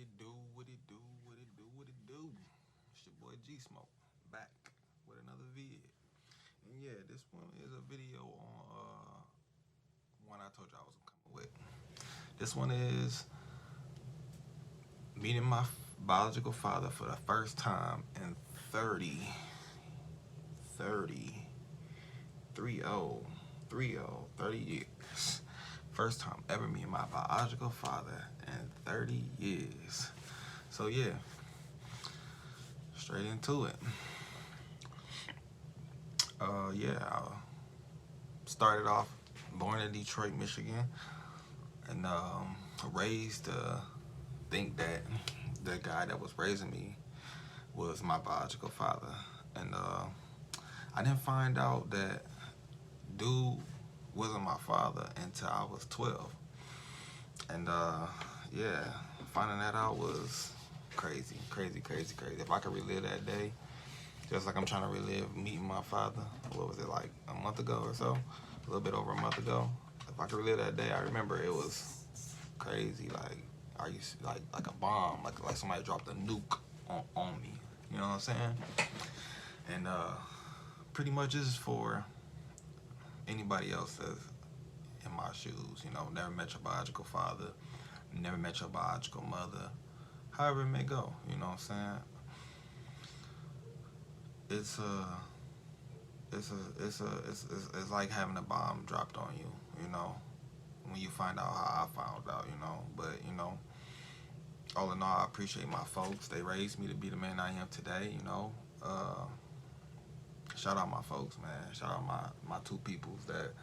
it do, what it do, what it do, what it do. It's your boy G Smoke back with another vid. And yeah, this one is a video on one I told you I was coming with. This one is meeting my biological father for the first time in 30, 30 years. First time ever meeting my biological father in 30 years. So yeah, straight into it. Yeah, I started off born in Detroit, Michigan, and raised to think that the guy that was raising me was my biological father. And I didn't find out that dude wasn't my father until I was 12. And yeah, finding that out was crazy, crazy, crazy, crazy. If I could relive that day, just like I'm trying to relive meeting my father, what was it, like a month ago or so? A little bit over a month ago. If I could relive that day, I remember it was crazy. Like, are you like a bomb? Like somebody dropped a nuke on me. You know what I'm saying? And pretty much this is for anybody else that's in my shoes. You know, never met your biological father, never met your biological mother. However it may go. You know what I'm saying? It's it's like having a bomb dropped on you. You know, when you find out how I found out. You know, but you know, all in all, I appreciate my folks. They raised me to be the man I am today. You know, shout out my folks, man. Shout out my two peoples that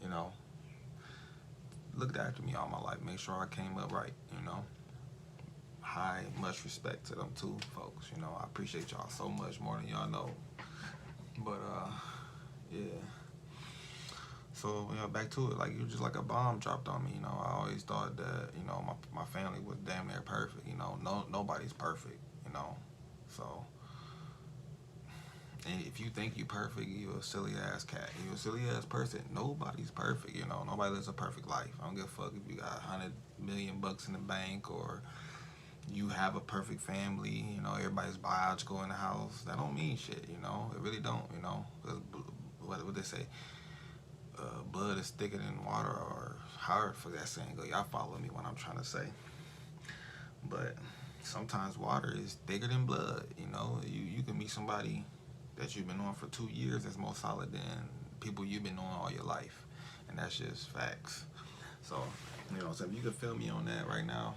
you know looked after me all my life. Make sure I came up right. You know, high much respect to them two folks. You know, I appreciate y'all so much more than y'all know. But yeah. So back to it. Like you just like a bomb dropped on me. You know, I always thought that my family was damn near perfect. You know, nobody's perfect. You know, so and if you think you perfect, you a silly ass cat. You a silly ass person. Nobody's perfect. You know, nobody lives a perfect life. I don't give a fuck if you got $100 million in the bank or you have a perfect family. You know, everybody's biological in the house. That don't mean shit. You know, it really don't. You know, what they say. Blood is thicker than water, or however for that saying go. Y'all follow me what I'm trying to say. But sometimes water is thicker than blood. You know, you can meet somebody that you've been on for 2 years that's more solid than people you've been on all your life, and that's just facts. So so if you can feel me on that right now,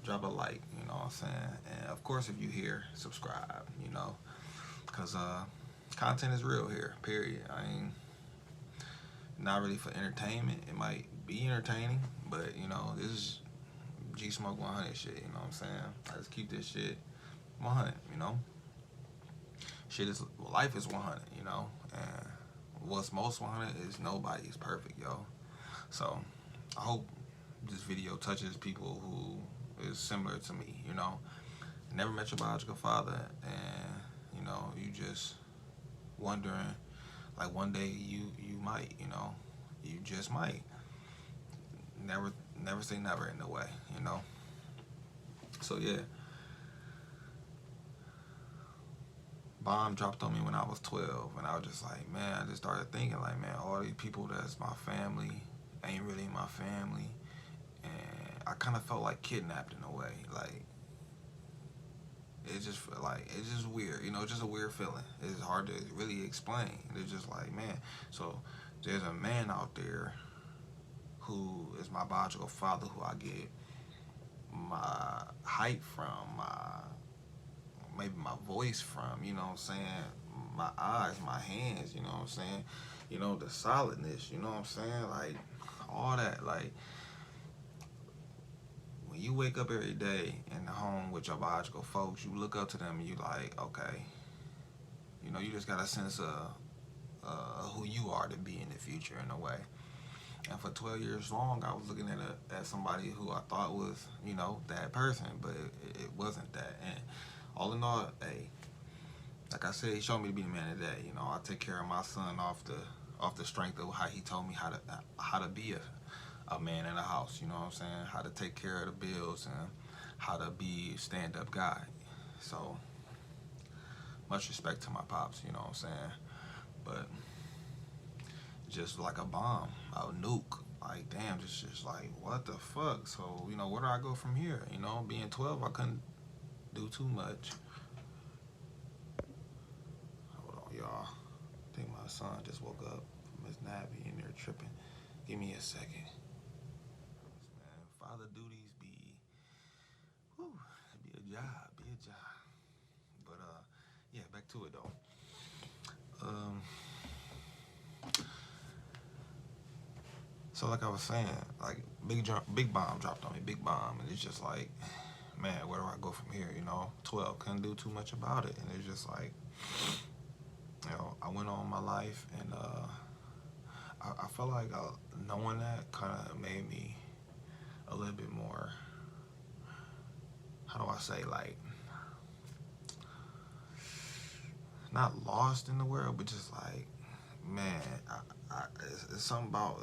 drop a like. You know what I'm saying? And of course, if you here, subscribe. You know, cause content is real here. Period. I mean, not really for entertainment. It might be entertaining, but this is G Smoke 100 shit. You know what I'm saying? I just keep this shit 100. You know, shit is life is 100. You know, and what's most 100 is nobody's perfect, yo. So I hope this video touches people who is similar to me. You know, never met your biological father, and you just wondering like one day you might, you just might. Never say never in a way, So yeah, bomb dropped on me when I was 12, and I was just like, man, I just started thinking like, man, all these people that's my family ain't really my family, and I kind of felt like kidnapped in a way, like. It's just weird, it's just a weird feeling. It's hard to really explain. It's just like, man, so there's a man out there who is my biological father, who I get my height from, maybe my voice from, you know what I'm saying, my eyes, my hands, you know what I'm saying, the solidness, you know what I'm saying, like all that, like when you wake up every day in the home with your biological folks, you look up to them and you like, okay, you just got a sense of who you are to be in the future in a way. And for 12 years long, I was looking at somebody who I thought was, that person, but it wasn't that. And all in all, hey, like I said, he showed me to be the man today. I take care of my son off the strength of how he told me how to be a man in the house. You know what I'm saying? How to take care of the bills and how to be a stand-up guy. So much respect to my pops, you know what I'm saying? But just like a bomb, a nuke. Like damn, just like what the fuck? So where do I go from here? Being 12, I couldn't do too much. Hold on, y'all. I think my son just woke up from his nap. He in there tripping. Give me a second. Man, father duties whew, be a job. But yeah, back to it though. Um, so like I was saying, like big bomb dropped on me, big bomb, and it's just like, man, where do I go from here? 12 couldn't do too much about it, and it's just like, I went on my life, and I felt like knowing that kind of made me a little bit more. How do I say, like, not lost in the world, but just like, man, it's something about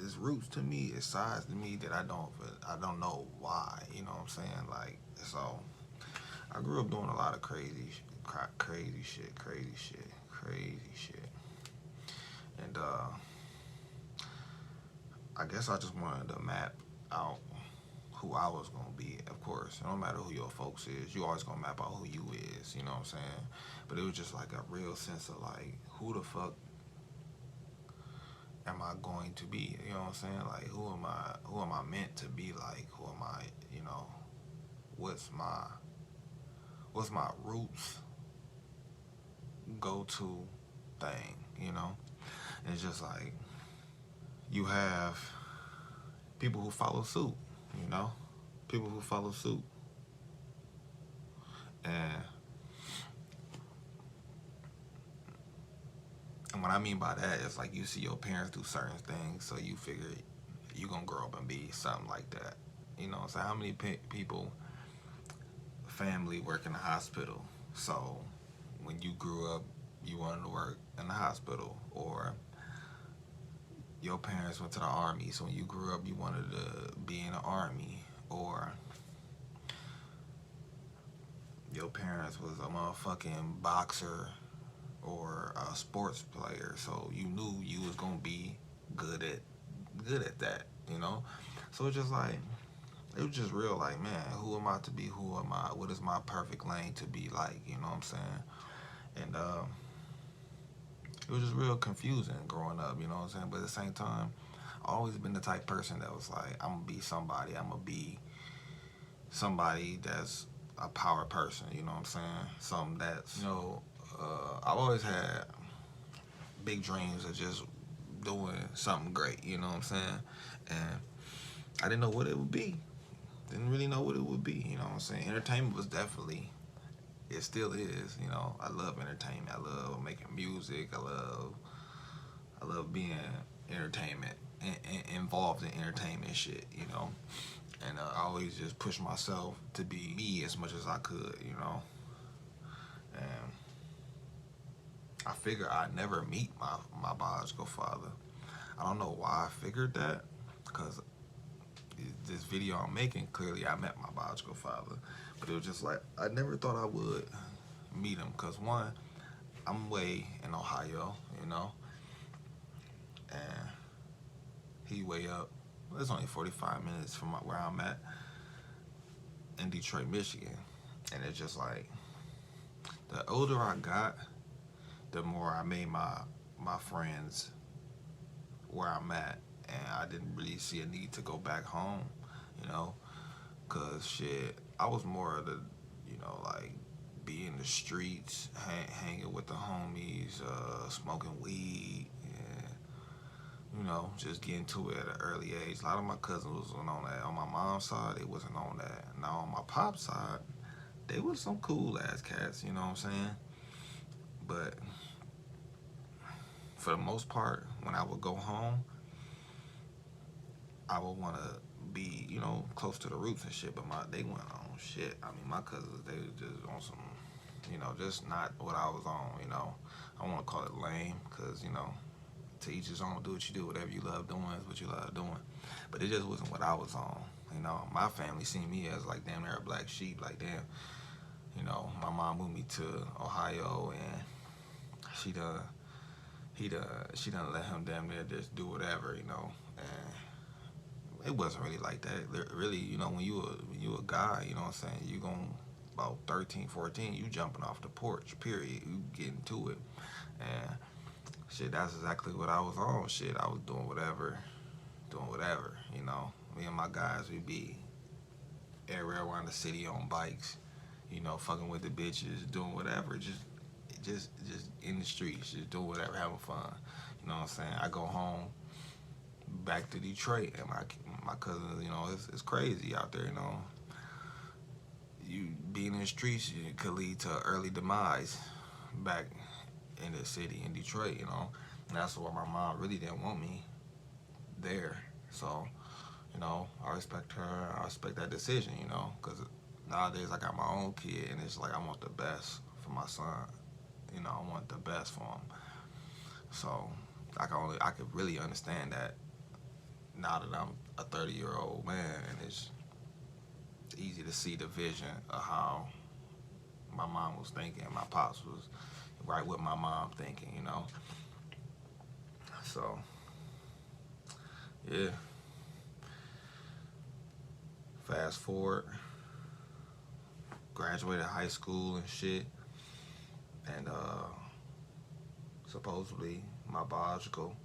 it's roots to me, it's sides to me that I don't know why. You know what I'm saying? Like, so I grew up doing a lot of crazy shit, and I guess I just wanted to map out who I was gonna be. Of course, no matter who your folks is, you always gonna map out who you is. You know what I'm saying? But it was just like a real sense of like, who the fuck am I going to be? You know what I'm saying? Like, who am I? Who am I meant to be? Like, who am I? What's my roots go to thing? And it's just like you have people who follow suit. People who follow suit, and what I mean by that is like you see your parents do certain things, so you figure you gonna grow up and be something like that. So how many people, family work in the hospital, so when you grew up, you wanted to work in the hospital, or your parents went to the army, so when you grew up, you wanted to be in the army, or your parents was a motherfucking boxer or a sports player, so you knew you was gonna be good at that. So it's just like, it was just real like, man, who am I to be? Who am I? What is my perfect lane to be like? You know what I'm saying? And it was just real confusing growing up. You know what I'm saying? But at the same time, I always been the type person that was like, I'm gonna be somebody. I'm gonna be somebody that's a power person. You know what I'm saying? Something that's I've always had big dreams of just doing something great. You know what I'm saying? And I didn't know what it would be. Didn't really know what it would be. You know what I'm saying? Entertainment was definitely, it still is. I love entertainment. I love making music. I love being entertainment involved in entertainment shit. And I always just push myself to be me as much as I could. And I figured I'd never meet my biological father. I don't know why I figured that, because this video I'm making, clearly I met my biological father. But it was just like, I never thought I would meet him, because one, I'm way in Ohio, and he way up. It's only 45 minutes from where I'm at in Detroit, Michigan. And it's just like, the older I got, the more I made my friends where I'm at, and I didn't really see a need to go back home, cause shit, I was more of the, like, be in the streets, hanging with the homies, smoking weed, and just getting to it at an early age. A lot of my cousins wasn't on that. On my mom's side, they wasn't on that. Now on my pop's side, they was some cool ass cats, you know what I'm saying? But for the most part, when I would go home, I would want to be, close to the roots and shit. But they went on shit. I mean, my cousins, they was just on some, just not what I was on. I want to call it lame, because to each his own. Do what you do. Whatever you love doing is what you love doing. But it just wasn't what I was on. You know, my family seen me as like damn near a black sheep. Like damn, you know, my mom moved me to Ohio, and she done she done let him damn near just do whatever, you know. And it wasn't really like that. Really, you know, when you a guy, you know what I'm saying, you gon' about 13, 14, you jumping off the porch, period. You getting to it. And shit, that's exactly what I was on. Shit, I was doing whatever, you know. Me and my guys, we be everywhere around the city on bikes, you know, fucking with the bitches, doing whatever, just in the streets, just doing whatever, having fun. You know what I'm saying? I go home back to Detroit, and my cousins, you know, it's crazy out there, you know. You being in the streets, it could lead to early demise back in the city in Detroit, you know. And that's why my mom really didn't want me there. So, you know, I respect her. I respect that decision, you know, because nowadays I got my own kid, and it's like I want the best for my son. You know, I want the best for him. So I could really understand that now that I'm a 30-year-old man, and it's easy to see the vision of how my mom was thinking. My pops was right with my mom thinking, you know. So yeah. Fast forward, graduated high school and shit, and supposedly my biological,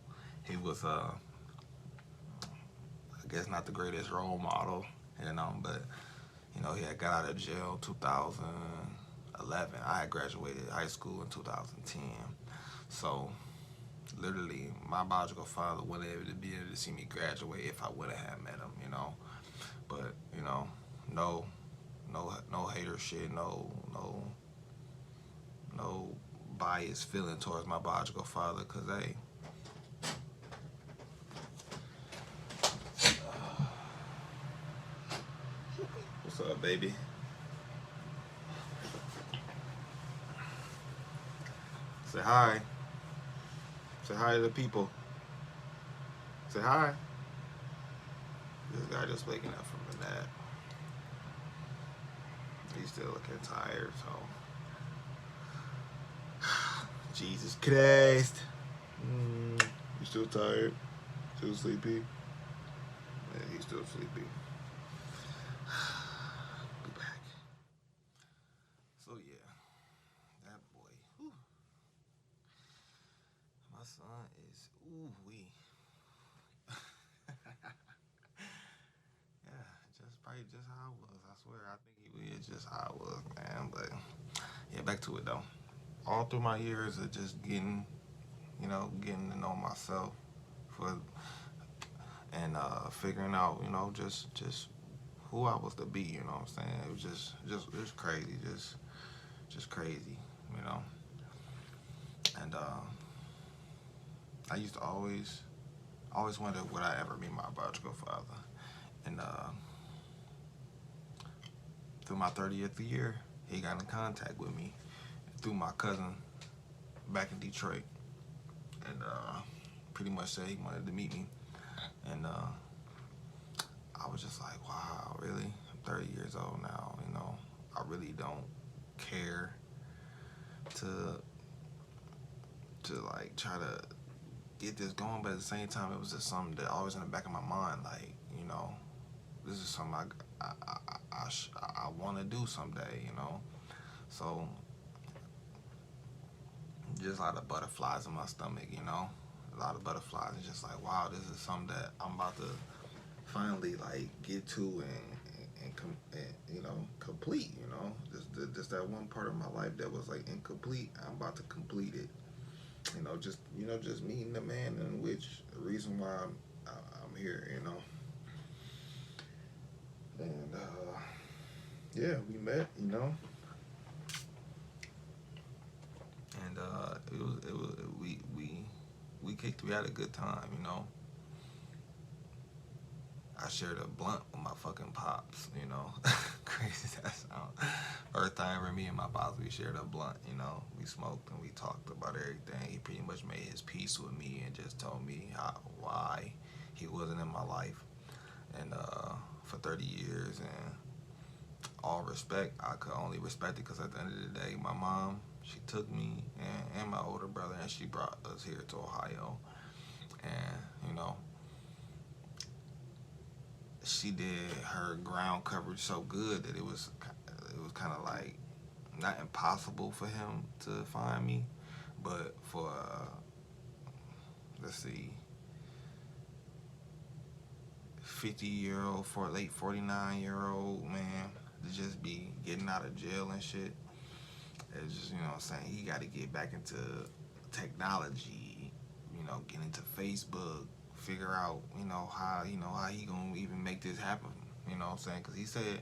he was I guess not the greatest role model, you know, but you know, he had got out of jail 2011. I had graduated high school in 2010. So literally my biological father wouldn't be able to see me graduate if I would have met him, you know. But, you know, no hater shit, no biased feeling towards my biological father, cause hey, what's up, baby? Say hi. Say hi to the people. Say hi. This guy just waking up from the nap. He's still looking tired, so Jesus Christ. You still tired? Still sleepy? Yeah, he's still sleepy. Be back. So yeah, that boy. Whew. My son is ooh wee. Yeah, just probably just how I was. I swear, I think he is just how I was, man. But yeah, back to it though. All through my years of just getting, you know, getting to know myself for and figuring out, you know, just who I was to be. You know what I'm saying? It was just crazy, just crazy, you know. And I used to always wonder would I ever meet my biological father. And through my 30th year, he got in contact with me through my cousin back in Detroit, and pretty much said he wanted to meet me. And I was just like, wow, really? I'm 30 years old now, you know. I really don't care to like try to get this going, but at the same time, it was just something that always in the back of my mind, like, you know, this is something I want to do someday, you know. So just a lot of butterflies in my stomach, you know, a lot of butterflies, and just like, wow, this is something that I'm about to finally like get to and you know, complete, you know, just that one part of my life that was like incomplete. I'm about to complete it, you know, just meeting the man in which the reason why I'm here, you know. And yeah, we met, you know, and it was we had a good time, you know. I shared a blunt with my fucking pops, you know. Crazy as that sound. First time ever, me and my pops, we shared a blunt, you know. We smoked and we talked about everything. He pretty much made his peace with me and just told me why he wasn't in my life. And for 30 years, and all respect, I could only respect it because at the end of the day, my mom, she took me and my older brother, and she brought us here to Ohio. And, you know, she did her ground coverage so good that it was kind of like not impossible for him to find me, but for let's see, 50-year-old for late 49-year-old man to just be getting out of jail and shit. It's just, you know what I'm saying, he got to get back into technology, you know, get into Facebook, figure out, how he gonna even make this happen, you know what I'm saying? Because he said,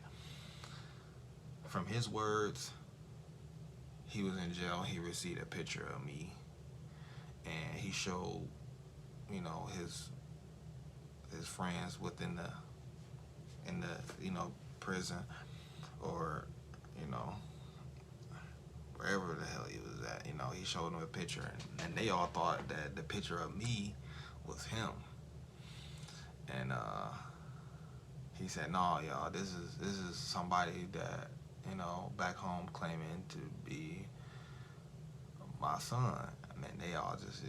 from his words, he was in jail, he received a picture of me, and he showed, his friends in the prison, or, wherever the hell he was at, he showed them a picture, and they all thought that the picture of me was him. And he said, "No, y'all, this is somebody that, back home claiming to be my son." And then they all just,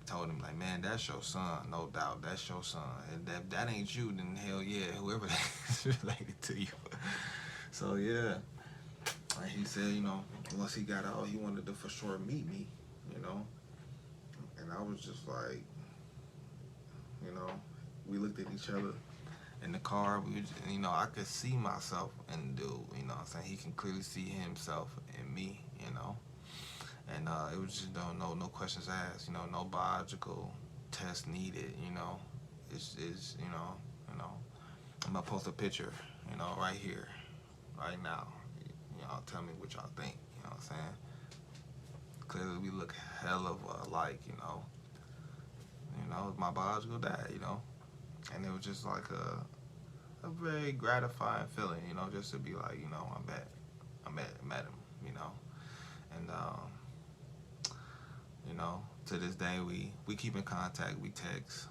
told him, like, "Man, that's your son, no doubt, that's your son. And if that ain't you, then hell yeah, whoever that is related to you." So yeah, and he said, once he got out, he wanted to for sure meet me, and I was just like, we looked at each other in the car. We were just, I could see myself in the dude, what I'm saying? He can clearly see himself in me, and it was just no questions asked, no biological test needed, it's I'm gonna post a picture, right here, right now. Tell me what y'all think, what I'm saying? Clearly we look hell of alike, my biological dad, and it was just like a very gratifying feeling, just to be like, I met him, and to this day we keep in contact, we text,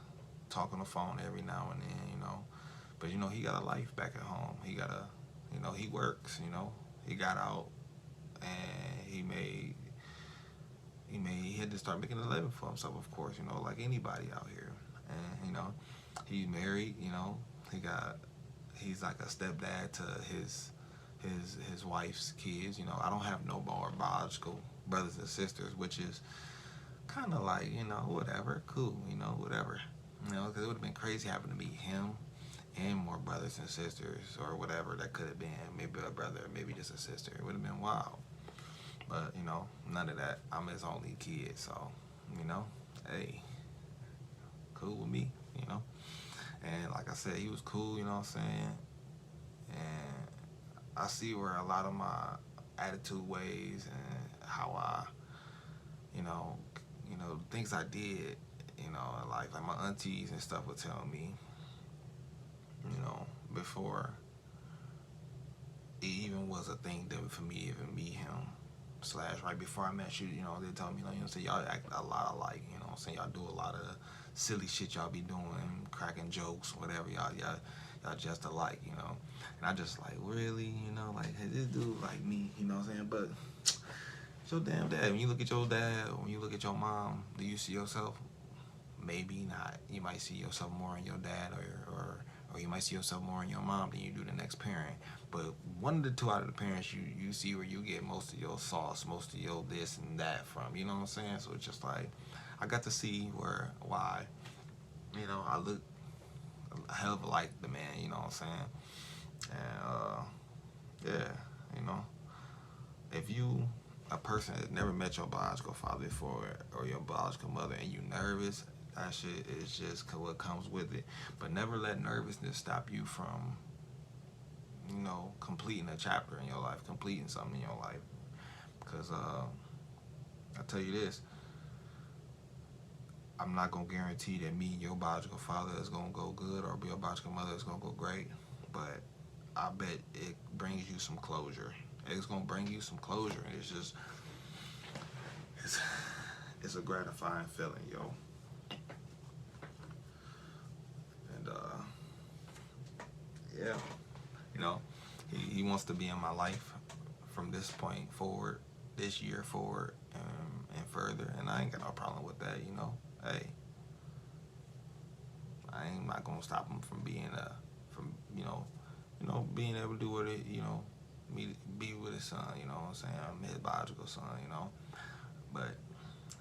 talk on the phone every now and then, but he got a life back at home. He got he works, he got out, and he had to start making a living for himself, of course, like anybody out here. And he's married, he's like a stepdad to his wife's kids. I don't have no more biological brothers and sisters, which is kind of like, whatever, cool, whatever, because it would have been crazy having to meet him and more brothers and sisters, or whatever that could have been, maybe a brother, maybe just a sister. It would have been wild. But, none of that. I'm his only kid, so, hey, cool with me, And like I said, he was cool, you know what I'm saying? And I see where a lot of my attitude ways and how I, things I did, like my aunties and stuff would tell me, before it even was a thing that for me to even meet him, / right before I met you, they told me, y'all act a lot alike, what I'm saying? Y'all do a lot of silly shit y'all be doing, cracking jokes, whatever, y'all just alike, And I just like, really, like, hey, this dude like me, what I'm saying? But it's your damn dad. When you look at your dad, when you look at your mom, do you see yourself? Maybe not. You might see yourself more in your dad, or you might see yourself more in your mom than you do the next parent. But one of the two out of the parents, you see where you get most of your sauce, most of your this and that from. You know what I'm saying? So it's just like, I got to see why, I look a hell of a like the man. You know what I'm saying? And yeah, if you a person that never met your biological father before, or your biological mother, and you nervous, that shit is just what comes with it. But never let nervousness stop you from, completing a chapter in your life, completing something in your life. Because I tell you this, I'm not going to guarantee that me and your biological father is going to go good, or your biological mother is going to go great. But I bet it brings you some closure. It's going to bring you some closure. And it's just, it's a gratifying feeling, yo. And yeah, you know, he wants to be in my life from this point forward, this year forward, and further. And I ain't got no problem with that, you know. Hey, I ain't not gonna stop him from being from being able to do what it, be with his son. You know what I'm saying? I'm his biological son. You know, but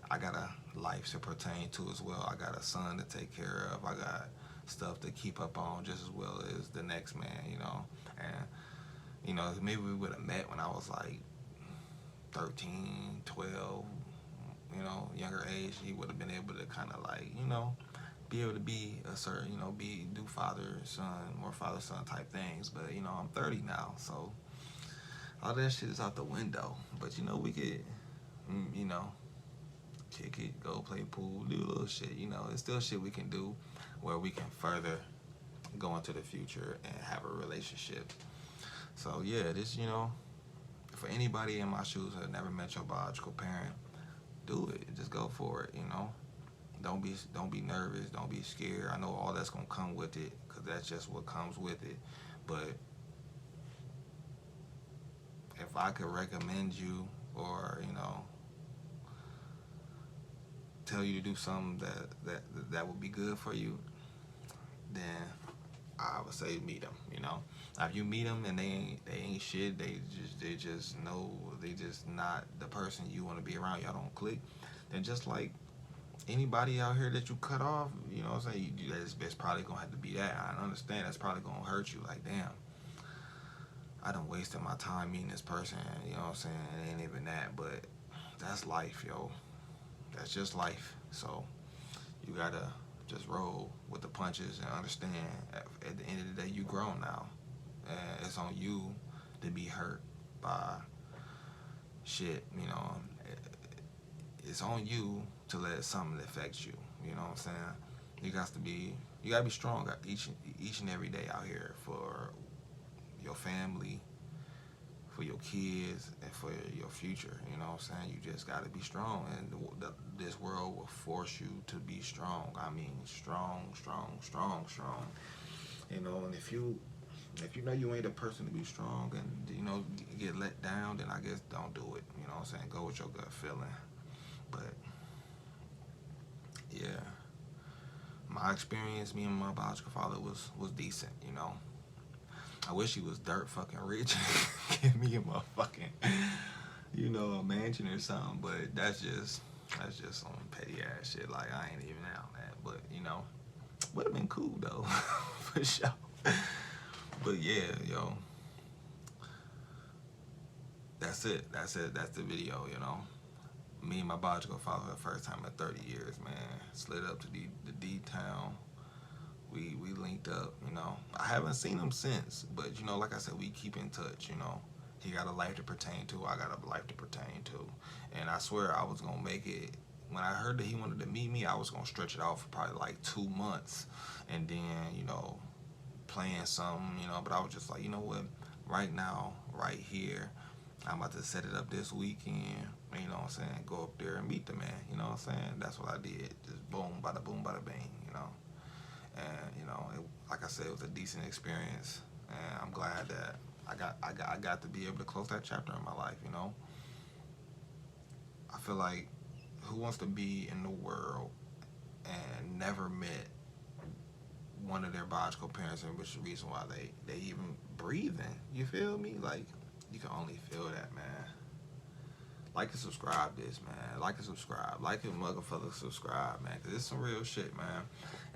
I got a life to pertain to as well. I got a son to take care of. I got stuff to keep up on just as well as the next man. You know, and maybe we would have met when I was like 13, 12, younger age. He would have been able to kind of like, be able to be a certain, do father, son, more father, son type things. But, I'm 30 now, so all that shit is out the window. But, we could, kick it, go play pool, do a little shit, it's still shit we can do where we can further go into the future and have a relationship. So, yeah, this, for anybody in my shoes that never met your biological parent, do it. Just go for it, Don't be nervous. Don't be scared. I know all that's gonna come with it, cause that's just what comes with it. But if I could recommend you, or tell you to do something that would be good for you, then I would say meet them. Now, if you meet them and they ain't shit, they just know they just not the person you want to be around. Y'all don't click. Then just like anybody out here that you cut off, you know what I'm saying? It's probably gonna have to be that. I understand that's probably gonna hurt you. Like, damn, I done wasted my time meeting this person. You know what I'm saying? It ain't even that, but that's life, yo. That's just life. So you gotta just roll with the punches and understand at the end of the day, you grown now. And it's on you to be hurt by shit, It's on you to let something affect you. You know what I'm saying? You gotta be strong each and every day out here for your family, for your kids, and for your future. You know what I'm saying? You just gotta be strong, and this world will force you to be strong. I mean, strong. And if you know you ain't a person to be strong, and get let down, then I guess don't do it. You know what I'm saying? Go with your gut feeling. But yeah, my experience, me and my biological father was decent. I wish he was dirt fucking rich, give me a motherfucking, a mansion or something. But that's just some petty ass shit. Like, I ain't even out that. But would have been cool though, for sure. But yeah, yo, that's it. That's the video. Me and my biological father for the first time in 30 years, man. Slid up to the D-Town. We linked up, I haven't seen him since, but, like I said, we keep in touch, He got a life to pertain to, I got a life to pertain to. And I swear I was going to make it. When I heard that he wanted to meet me, I was going to stretch it out for probably like 2 months. And then, playing something, but I was just like, you know what? Right now, right here, I'm about to set it up this weekend, you know what I'm saying? Go up there and meet the man, you know what I'm saying? That's what I did. Just boom, bada boom, bada bang, And, like I said, it was a decent experience. And I'm glad that I got to be able to close that chapter in my life, I feel like who wants to be in the world and never met one of their biological parents, and which is the reason why they even breathing, you feel me? Like, you can only feel that, man. Like and subscribe this, man. Like and subscribe. Like and motherfucker subscribe, man. Cause it's some real shit, man.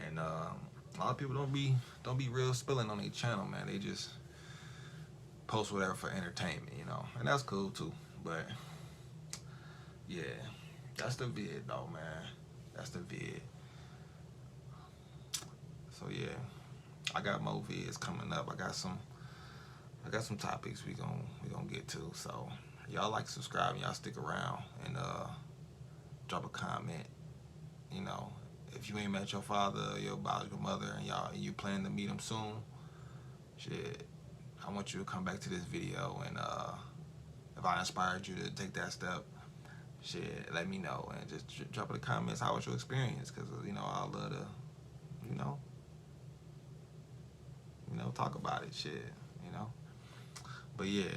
And a lot of people don't be real spilling on their channel, man. They just post whatever for entertainment, And that's cool too. But yeah, that's the vid though, man. That's the vid. So yeah, I got more vids coming up. I got some topics we gonna get to. So y'all like, subscribe, and y'all stick around, and drop a comment. If you ain't met your father or your biological mother, and you plan to meet him soon, shit, I want you to come back to this video, and if I inspired you to take that step, shit, let me know, and just drop in the comments how was your experience, because I love to talk about it. Shit, you know. But yeah,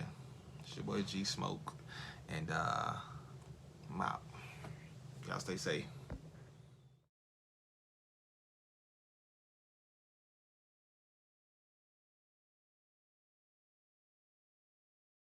it's your boy G Smoke, and I'm out. Y'all stay safe.